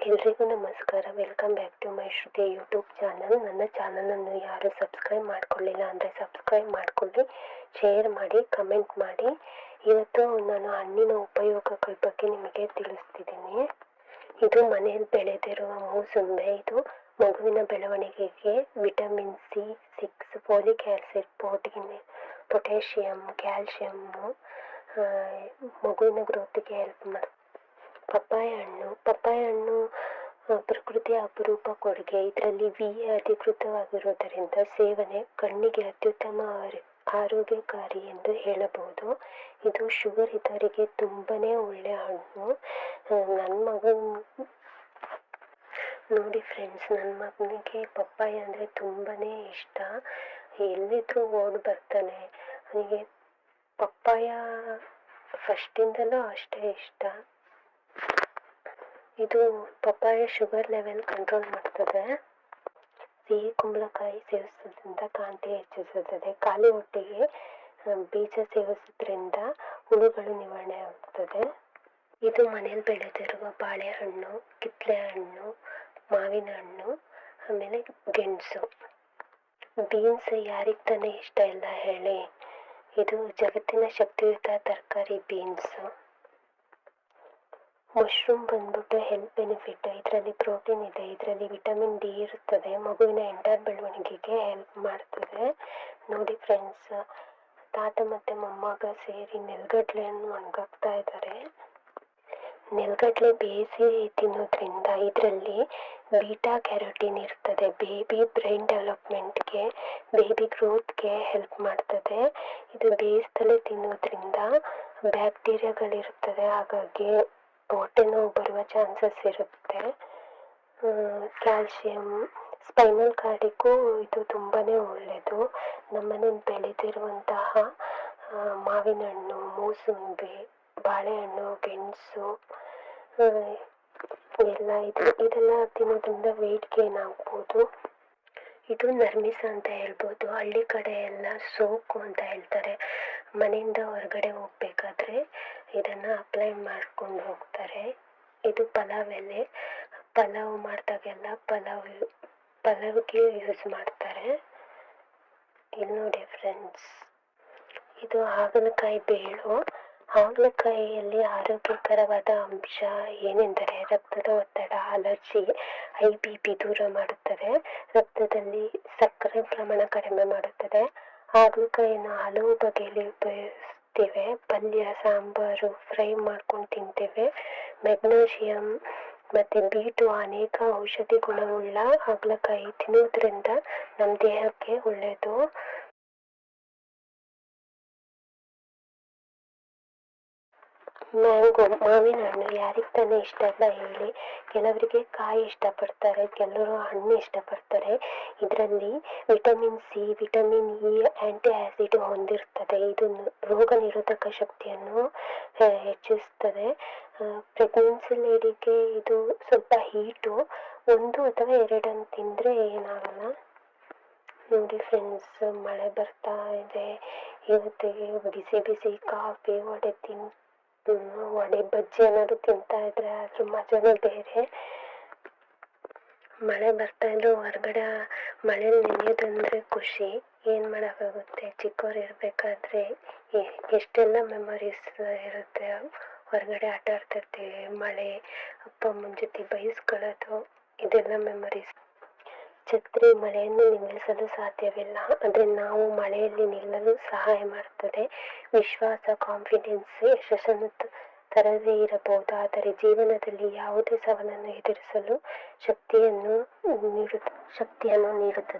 ಎಲ್ರಿಗೂ ನಮಸ್ಕಾರ. Welcome back to my Shruti YouTube channel. ನನ್ನ ಚಾನಲನ್ನು ಯಾರು ಸಬ್ಸ್ಕ್ರೈಬ್ ಮಾಡ್ಕೊಳ್ಳಿಲ್ಲ ಅಂದರೆ ಸಬ್ಸ್ಕ್ರೈಬ್ ಮಾಡಿಕೊಳ್ಳಿ, ಶೇರ್ ಮಾಡಿ, ಕಮೆಂಟ್ ಮಾಡಿ. ಇವತ್ತು ನಾನು ಹಣ್ಣಿನ ಉಪಯೋಗಗಳ ಬಗ್ಗೆ ನಿಮಗೆ ತಿಳಿಸ್ತಿದ್ದೀನಿ. ಇದು ಮನೆಯಲ್ಲಿ ಬೆಳೆದಿರುವ ಮೂಸಂಬೆ. ಇದು ಮಗುವಿನ ಬೆಳವಣಿಗೆಗೆ vitamin C6, folic acid, potassium, calcium, ಮಗುವಿನ ಗ್ರೋತಿಗೆ ಹೆಲ್ಪ್ ಮಾಡುತ್ತೆ. ಪಪ್ಪಾಯ ಹಣ್ಣು ಪ್ರಕೃತಿಯ ಅಪರೂಪ ಕೊಡುಗೆ. ಇದರಲ್ಲಿ ಅಧಿಕೃತವಾಗಿರುವುದರಿಂದ ಸೇವನೆ ಕಣ್ಣಿಗೆ ಅತ್ಯುತ್ತಮ ಆರೋಗ್ಯಕಾರಿ ಎಂದು ಹೇಳಬಹುದು. ಇದು ಶುಗರ್ ಇದ್ದವರಿಗೆ ತುಂಬಾನೇ ಒಳ್ಳೆಯ ಹಣ್ಣು. ನನ್ನ ನೋಡಿ ಫ್ರೆಂಡ್ಸ್, ನನ್ನ ಮಗನಿಗೆ ಪಪ್ಪಾಯ ಅಂದರೆ ತುಂಬಾನೇ ಇಷ್ಟ. ಎಲ್ಲಿದ್ರೂ ಓಡಿ ಬರ್ತಾನೆ. ಅವನಿಗೆ ಪಪ್ಪಾಯ ಫಸ್ಟಿಂದಲೂ ಅಷ್ಟೇ ಇಷ್ಟ. ಇದು ಪಪ್ಪಾಯ ಶುಗರ್ ಲೆವೆಲ್ ಕಂಟ್ರೋಲ್ ಮಾಡ್ತದೆ. ಸಿಹಿ ಕುಂಬಳಕಾಯಿ ಸೇವಿಸೋದ್ರಿಂದ ಕಾಂತಿ ಹೆಚ್ಚಿಸುತ್ತದೆ. ಖಾಲಿ ಹೊಟ್ಟೆಗೆ ಬೀಜ ಸೇವಿಸೋದ್ರಿಂದ ಹುಳುಗಳು ನಿವಾರಣೆ ಆಗ್ತದೆ. ಇದು ಮನೆಯಲ್ಲಿ ಬೆಳೆದಿರುವ ಬಾಳೆಹಣ್ಣು, ಕಿತ್ತಳೆ ಹಣ್ಣು, ಮಾವಿನ ಹಣ್ಣು, ಆಮೇಲೆ ಗೆಣಸು. ಬೀನ್ಸ್ ಯಾರಿಗೆ ತಾನೇ ಇಷ್ಟ ಇಲ್ಲ ಹೇಳಿ. ಇದು ಜಗತ್ತಿನ ಶಕ್ತಿಯುತ ತರಕಾರಿ ಬೀನ್ಸು. ಮಶ್ರೂಮ್ ಬಂದ್ಬಿಟ್ಟು ಹೆಲ್ತ್ ಬೆನಿಫಿಟ್. ಇದರಲ್ಲಿ ಪ್ರೋಟೀನ್ ಇದೆ, ಇದರಲ್ಲಿ ವಿಟಮಿನ್ ಡಿ ಇರುತ್ತದೆ. ಮಗುವಿನ ಎಂಟರ್ ಬೆಳವಣಿಗೆಗೆ ಹೆಲ್ಪ್ ಮಾಡ್ತದೆ. ನೋಡಿ ಫ್ರೆಂಡ್ಸ್, ತಾತ ಮತ್ತು ಮೊಮ್ಮಗ ಸೇರಿ ನೆಲಗಡಲೆಯನ್ನು ಒಣಗಾಕ್ತಾ ಇದ್ದಾರೆ. ನೆಲಗಡಲೆ ಬೇಯಿಸಿ ತಿನ್ನೋದ್ರಿಂದ ಇದರಲ್ಲಿ ಬೀಟಾ ಕ್ಯಾರೋಟಿನ್ ಇರ್ತದೆ. ಬೇಬಿ ಬ್ರೈನ್ ಡೆವಲಪ್ಮೆಂಟ್ಗೆ, ಬೇಬಿ ಗ್ರೋತ್ಗೆ ಹೆಲ್ಪ್ ಮಾಡ್ತದೆ. ಇದು ಬೇಯಿಸ್ತಲೇ ತಿನ್ನೋದ್ರಿಂದ ಬ್ಯಾಕ್ಟೀರಿಯಾಗಳಿರ್ತದೆ, ಹಾಗಾಗಿ ಹೊಟ್ಟೆ ನೋವು ಬರುವ ಚಾನ್ಸಸ್ ಇರುತ್ತೆ. ಕ್ಯಾಲ್ಶಿಯಂ, ಸ್ಪೈನಲ್ ಕಾರ್ಡಿಗೂ ಇದು ತುಂಬಾನೇ ಒಳ್ಳೆಯದು. ನಮ್ಮನೇಲಿ ಬೆಳೆದಿರುವಂತಹ ಮಾವಿನ ಹಣ್ಣು, ಮೂಸಂಬಿ, ಬಾಳೆಹಣ್ಣು, ಗೆಣಸು ಇದೆಲ್ಲ ತಿನ್ನೋದ್ರಿಂದ ವೆಯ್ಟ್ ಗೇನ್ ಆಗ್ಬೋದು. ಇದು ನರ್ಮಿಸ ಅಂತ ಹೇಳ್ಬೋದು. ಹಳ್ಳಿ ಕಡೆ ಎಲ್ಲ ಸೋಕು ಅಂತ ಹೇಳ್ತಾರೆ. ಮನೆಯಿಂದ ಹೊರಗಡೆ ಹೋಗ್ಬೇಕಾದ್ರೆ ಇದನ್ನು ಅಪ್ಲೈ ಮಾಡ್ಕೊಂಡು ಹೋಗ್ತಾರೆ. ಇದು ಪಲಾವ್ ಎಲೆ. ಪಲಾವ್ ಮಾಡಿದಾಗೆಲ್ಲ ಪಲಾವ್ಗೆ ಯೂಸ್ ಮಾಡ್ತಾರೆ. ಇಲ್ಲಿ ನೋಡಿ ಫ್ರೆಂಡ್ಸ್, ಇದು ಹಾಗಲಕಾಯಿ ಬೇಳು. ಹಾಗಲಕಾಯಿಯಲ್ಲಿ ಆರೋಗ್ಯಕರವಾದ ಅಂಶ ಏನೆಂದರೆ ರಕ್ತದ ಒತ್ತಡ, ಅಲರ್ಜಿ, IBP ದೂರ ಮಾಡುತ್ತದೆ. ರಕ್ತದಲ್ಲಿ ಸಕ್ಕರೆ ಪ್ರಮಾಣ ಕಡಿಮೆ ಮಾಡುತ್ತದೆ. ಹಾಗಲಕಾಯಿಯನ್ನು ಹಲವು ಬಗೆಯಲ್ಲಿ ಉಪಯೋಗಿಸ್ತೇವೆ. ಪಲ್ಯ, ಸಾಂಬಾರು, ಫ್ರೈ ಮಾಡ್ಕೊಂಡು ತಿಂತೇವೆ. ಮೆಗ್ನೀಷಿಯಂ ಮತ್ತು ಬೀಟು ಅನೇಕ ಔಷಧಿ ಗುಣವುಳ್ಳ ಹಾಗಲಕಾಯಿ ತಿನ್ನೋದ್ರಿಂದ ನಮ್ಮ ದೇಹಕ್ಕೆ ಒಳ್ಳೆಯದು. ಮ್ಯಾಂಗೋ, ಮಾವಿನ ಹಣ್ಣು ಯಾರಿಗೆ ತಾನೇ ಇಷ್ಟ ಇಲ್ಲ ಹೇಳಿ. ಕೆಲವರಿಗೆ ಕಾಯಿ ಇಷ್ಟಪಡ್ತಾರೆ, ಕೆಲವರು ಹಣ್ಣು ಇಷ್ಟಪಡ್ತಾರೆ. ಇದರಲ್ಲಿ ವಿಟಮಿನ್ C, ವಿಟಮಿನ್ E, ಆ್ಯಂಟಿ ಆ್ಯಸಿಡ್ ಹೊಂದಿರ್ತದೆ. ಇದು ರೋಗ ನಿರೋಧಕ ಶಕ್ತಿಯನ್ನು ಹೆಚ್ಚಿಸ್ತದೆ. ಪ್ರೆಗ್ನೆನ್ಸಿ ಲೇಡಿಗೆ ಇದು ಸ್ವಲ್ಪ ಹೀಟು. 1 ಅಥವಾ 2 ತಿಂದರೆ ಏನಾಗಲ್ಲ. ನೋಡಿ ಫ್ರೆಂಡ್ಸ್, ಮಳೆ ಬರ್ತಾ ಇದೆ. ಇವತ್ತಿಗೆ ಬಿಸಿ ಬಿಸಿ ಕಾಫಿ, ವಡೆ ಬಜ್ಜಿ ಏನಾದ್ರು ತಿಂತಾ ಇದ್ರೆ ಅದ್ರ ಮಜಾನೇ ಬೇರೆ. ಮಳೆ ಬರ್ತಾ ಇದ್ರು ಹೊರಗಡೆ ಮಳೆಯಲ್ಲಿ ನೆನೆಯೋದಂದ್ರೆ ಖುಷಿ. ಏನು ಮಾಡೋಕ್ಕಾಗುತ್ತೆ. ಚಿಕ್ಕವ್ರು ಇರಬೇಕಾದ್ರೆ ಎಷ್ಟೆಲ್ಲ ಮೆಮೊರೀಸ್ ಇರುತ್ತೆ. ಹೊರಗಡೆ ಆಟ ಆಡ್ತಿರ್ತೀವಿ, ಮಳೆ, ಅಪ್ಪ ಅಮ್ಮನ ಜೊತೆ ಬೈಸ್ಕೊಳ್ಳೋದು, ಇದೆಲ್ಲ ಮೆಮೊರೀಸ್. ಛತ್ರಿ ಮಳೆಯನ್ನು ನಿಲ್ಲಿಸಲು ಸಾಧ್ಯವಿಲ್ಲ, ಆದರೆ ನಾವು ಮಳೆಯಲ್ಲಿ ನಿಲ್ಲಲು ಸಹಾಯ ಮಾಡುತ್ತದೆ. ವಿಶ್ವಾಸ, ಕಾನ್ಫಿಡೆನ್ಸ್ ಯಶಸ್ಸನ್ನು ತರದೇ ಇರಬಹುದು, ಆದರೆ ಜೀವನದಲ್ಲಿ ಯಾವುದೇ ಸವಾಲನ್ನು ಎದುರಿಸಲು ಶಕ್ತಿಯನ್ನು ನೀಡುತ್ತದೆ.